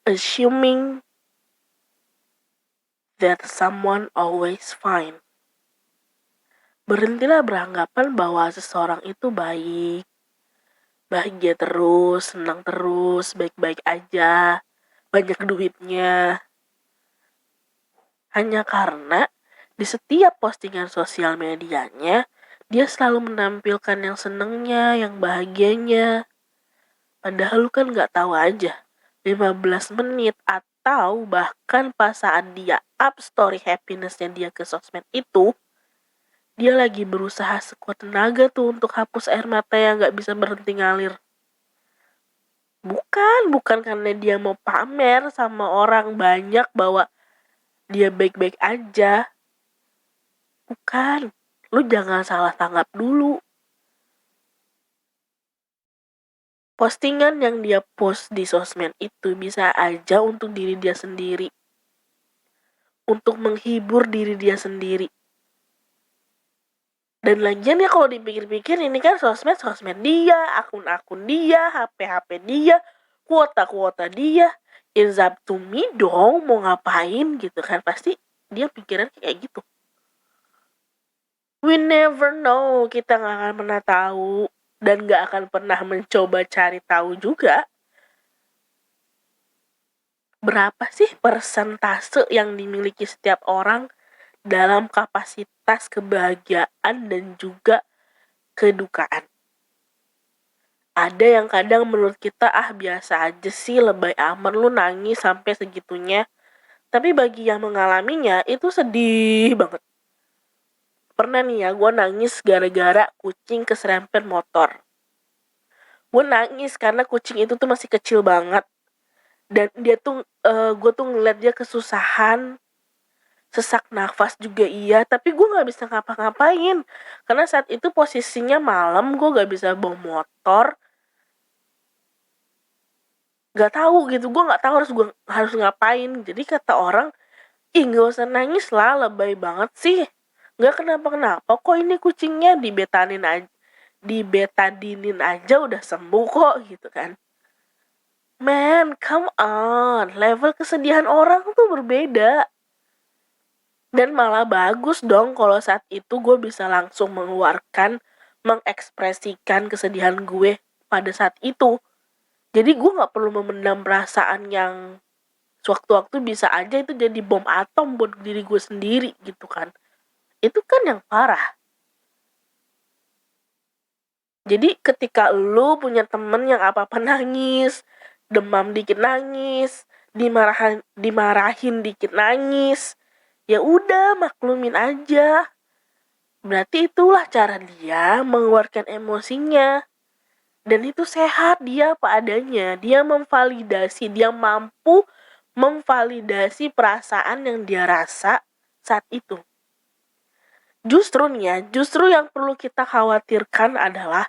assuming that someone always fine. Berhentilah beranggapan bahwa seseorang itu baik, bahagia terus, senang terus, baik-baik aja, banyak duitnya. Hanya karena di setiap postingan sosial medianya, dia selalu menampilkan yang senengnya, yang bahagianya. Padahal lu kan gak tahu aja, 15 menit atau bahkan pas saat dia up story happiness-nya dia ke sosmed itu, dia lagi berusaha sekuat tenaga tuh untuk hapus air mata yang gak bisa berhenti ngalir. Bukan karena dia mau pamer sama orang banyak bahwa dia baik-baik aja. Bukan, lu jangan salah tanggap dulu. Postingan yang dia post di sosmed itu bisa aja untuk diri dia sendiri. Untuk menghibur diri dia sendiri. Dan lagian ya kalau dipikir-pikir ini kan sosmed dia, akun-akun dia, HP dia, kuota dia. It's up to me dong mau ngapain gitu kan. Pasti dia pikiran kayak gitu. We never know, kita gak akan pernah tahu. Dan gak akan pernah mencoba cari tahu juga. Berapa sih persentase yang dimiliki setiap orang dalam kapasitas kebahagiaan dan juga kedukaan. Ada yang kadang menurut kita biasa aja sih, lebay amat lu nangis sampai segitunya. Tapi bagi yang mengalaminya itu sedih banget. Pernah nih ya, gue nangis gara-gara kucing keserempet motor. Gue nangis karena kucing itu tuh masih kecil banget. Dan dia tuh, gue tuh ngeliat dia kesusahan, sesak nafas juga iya, tapi gue nggak bisa ngapa-ngapain karena saat itu posisinya malam, gue nggak bisa bawa motor, nggak tahu gitu, gue nggak tahu harus ngapain. Jadi kata orang, nggak usah nangis lah, lebay banget sih, nggak kenapa-kenapa kok, ini kucingnya dibetadinin aja udah sembuh kok gitu kan. Man, come on, level kesedihan orang tuh berbeda. Dan malah bagus dong kalau saat itu gue bisa langsung mengekspresikan kesedihan gue pada saat itu. Jadi gue gak perlu memendam perasaan yang sewaktu-waktu bisa aja itu jadi bom atom buat diri gue sendiri gitu kan. Itu kan yang parah. Jadi ketika lu punya temen yang apa-apa nangis, demam dikit nangis, dimarahin dikit nangis, ya udah maklumin aja. Berarti itulah cara dia mengeluarkan emosinya. Dan itu sehat, dia apa adanya. Dia mampu memvalidasi perasaan yang dia rasa saat itu. Justru yang perlu kita khawatirkan adalah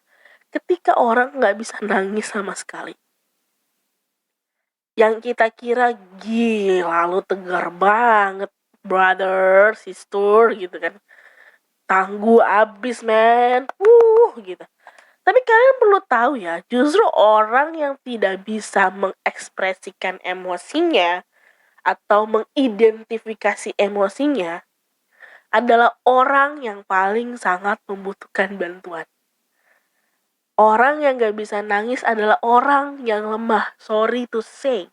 ketika orang gak bisa nangis sama sekali. Yang kita kira gila lu tegar banget, brother, sister gitu kan. Tangguh abis men, gitu. Tapi kalian perlu tahu ya, justru orang yang tidak bisa mengekspresikan emosinya atau mengidentifikasi emosinya adalah orang yang paling sangat membutuhkan bantuan. Orang yang gak bisa nangis adalah orang yang lemah, sorry to say.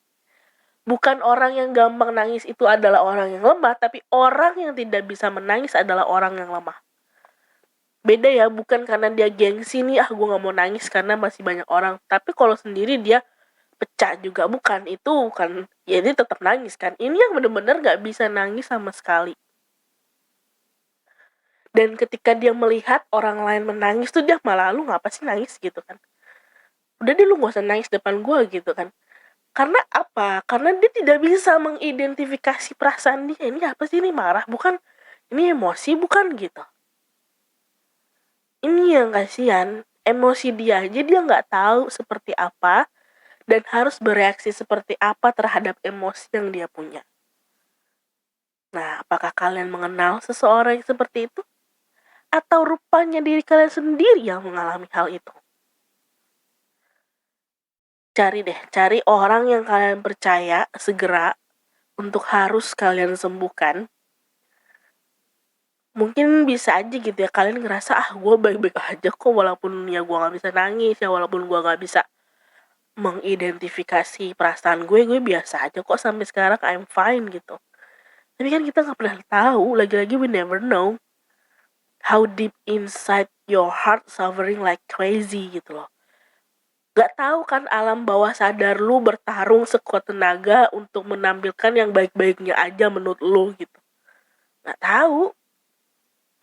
Bukan orang yang gampang nangis itu adalah orang yang lemah, tapi orang yang tidak bisa menangis adalah orang yang lemah. Beda ya, bukan karena dia gengsi nih, gue gak mau nangis karena masih banyak orang. Tapi kalau sendiri dia pecah juga, bukan. Itu kan, ya dia tetap nangis kan. Ini yang benar-benar gak bisa nangis sama sekali. Dan ketika dia melihat orang lain menangis tuh dia malah, lu ngapa sih nangis gitu kan. Udah deh lu gak usah nangis depan gue gitu kan. Karena apa? Karena dia tidak bisa mengidentifikasi perasaan dia. Ini apa sih, ini marah bukan? Ini emosi bukan gitu. Ini yang kasihan. Emosi dia aja dia gak tahu seperti apa dan harus bereaksi seperti apa terhadap emosi yang dia punya. Nah, apakah kalian mengenal seseorang yang seperti itu? Atau rupanya diri kalian sendiri yang mengalami hal itu? Cari orang yang kalian percaya segera untuk harus kalian sembuhkan. Mungkin bisa aja gitu ya, kalian ngerasa, gue baik-baik aja kok, walaupun ya gue gak bisa nangis ya, walaupun gue gak bisa mengidentifikasi perasaan gue biasa aja kok sampai sekarang, I'm fine gitu. Tapi kan kita gak pernah tahu, lagi-lagi we never know how deep inside your heart suffering like crazy gitu loh. Gak tahu kan alam bawah sadar lu bertarung sekuat tenaga untuk menampilkan yang baik-baiknya aja menurut lu gitu. Gak tahu.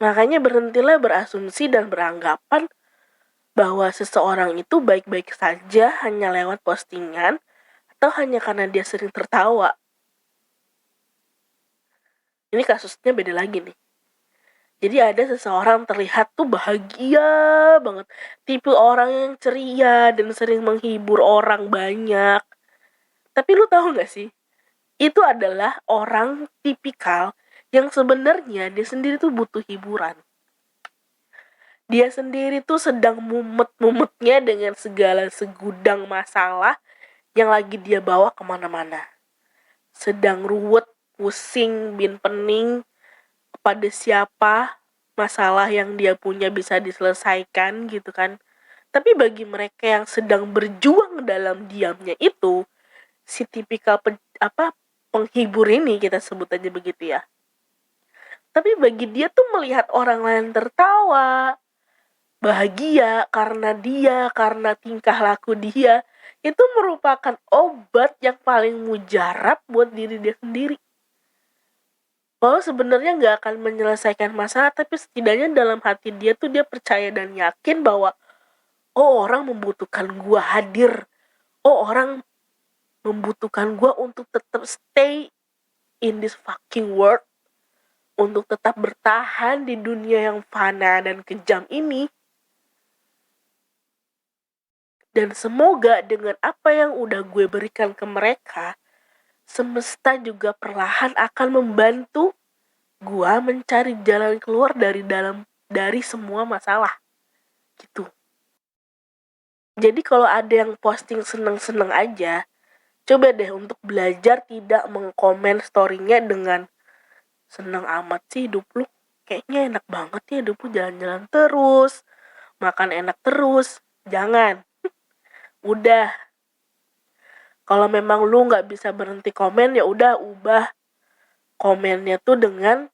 Makanya berhentilah berasumsi dan beranggapan bahwa seseorang itu baik-baik saja hanya lewat postingan atau hanya karena dia sering tertawa. Ini kasusnya beda lagi nih. Jadi ada seseorang terlihat tuh bahagia banget. Tipe orang yang ceria dan sering menghibur orang banyak. Tapi lu tahu gak sih? Itu adalah orang tipikal yang sebenarnya dia sendiri tuh butuh hiburan. Dia sendiri tuh sedang mumet-mumetnya dengan segala segudang masalah yang lagi dia bawa kemana-mana. Sedang ruwet, pusing, bin pening, kepada siapa masalah yang dia punya bisa diselesaikan gitu kan. Tapi bagi mereka yang sedang berjuang dalam diamnya itu, si tipikal penghibur ini, kita sebut aja begitu ya. Tapi bagi dia tuh melihat orang lain tertawa, bahagia karena tingkah laku dia, itu merupakan obat yang paling mujarab buat diri dia sendiri. Bahwa sebenarnya gak akan menyelesaikan masalah, tapi setidaknya dalam hati dia tuh dia percaya dan yakin bahwa orang membutuhkan gua hadir. Orang membutuhkan gua untuk tetap stay in this fucking world, untuk tetap bertahan di dunia yang fana dan kejam ini. Dan semoga dengan apa yang udah gue berikan ke mereka, semesta juga perlahan akan membantu gue mencari jalan keluar dari semua masalah. Gitu. Jadi kalau ada yang posting seneng-seneng aja, coba deh untuk belajar tidak mengkomen story-nya dengan seneng amat sih hidup lu. Kayaknya enak banget ya hidup lu, jalan-jalan terus, makan enak terus. Jangan. Udah. Kalau memang lu nggak bisa berhenti komen, ya udah ubah komennya tuh dengan,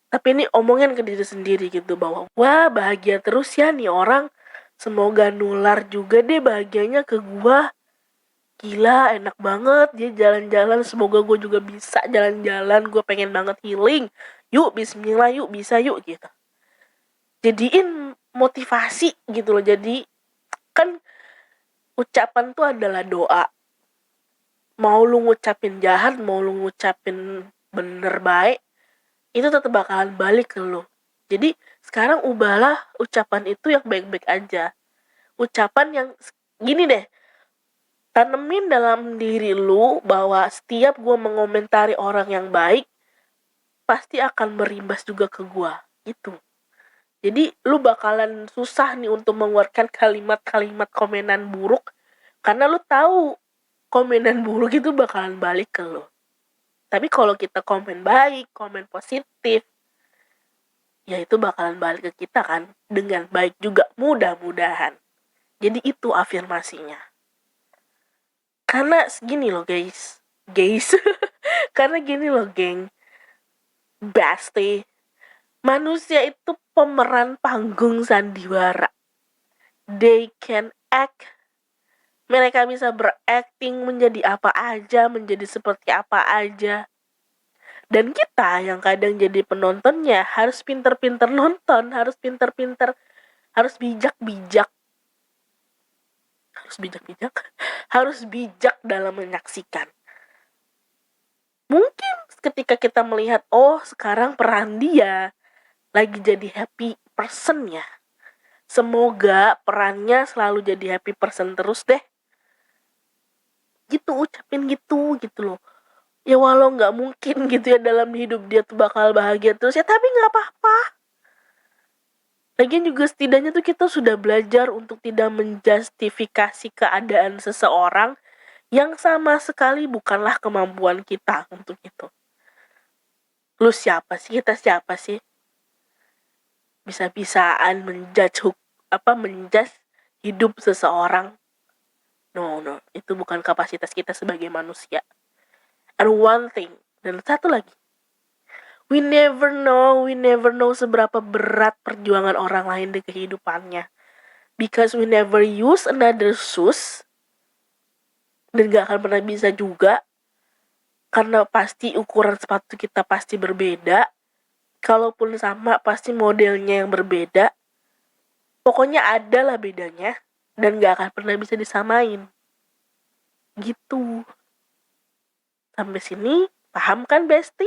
tapi ini omongin ke diri sendiri gitu, bahwa wah bahagia terus ya nih orang, semoga nular juga deh bahagianya ke gua. Gila enak banget dia jalan-jalan, semoga gue juga bisa jalan-jalan, gue pengen banget healing. Yuk bismillah, yuk bisa yuk gitu. Jadiin motivasi gitu loh. Jadi kan ucapan tuh adalah doa. Mau lu ngucapin jahat, mau lu ngucapin bener baik, itu tetap bakalan balik ke lu. Jadi sekarang ubahlah ucapan itu yang baik-baik aja. Ucapan yang gini deh, tanemin dalam diri lu bahwa setiap gue mengomentari orang yang baik, pasti akan berimbas juga ke gue. Gitu. Jadi lu bakalan susah nih untuk mengeluarkan kalimat-kalimat komenan buruk, karena lu tahu komenan buruk itu bakalan balik ke lu. Tapi kalau kita komen baik, komen positif, ya itu bakalan balik ke kita kan, dengan baik juga, mudah-mudahan. Jadi itu afirmasinya. Karena gini loh guys. Karena gini loh geng. Bestie. Manusia itu pemeran panggung sandiwara. They can act. Mereka bisa berakting menjadi apa aja, menjadi seperti apa aja. Dan kita yang kadang jadi penontonnya harus pinter-pinter nonton, harus pinter-pinter, harus bijak-bijak. Harus bijak dalam menyaksikan. Mungkin ketika kita melihat, sekarang peran dia lagi jadi happy person ya. Semoga perannya selalu jadi happy person terus deh. Gitu, ucapin gitu loh. Ya walau gak mungkin gitu ya dalam hidup dia tuh bakal bahagia terus ya, tapi gak apa-apa. Lagian juga setidaknya tuh kita sudah belajar untuk tidak menjustifikasi keadaan seseorang yang sama sekali bukanlah kemampuan kita untuk itu. Lu siapa sih? Kita siapa sih? Bisa-bisaan menjudge hidup seseorang. No, itu bukan kapasitas kita sebagai manusia. And one thing, dan satu lagi, we never know seberapa berat perjuangan orang lain di kehidupannya. Because we never use another shoes, dan gak akan pernah bisa juga, karena pasti ukuran sepatu kita pasti berbeda. Kalaupun sama, pasti modelnya yang berbeda. Pokoknya ada lah bedanya, dan gak akan pernah bisa disamain. Gitu. Sampai sini, paham kan, Besti?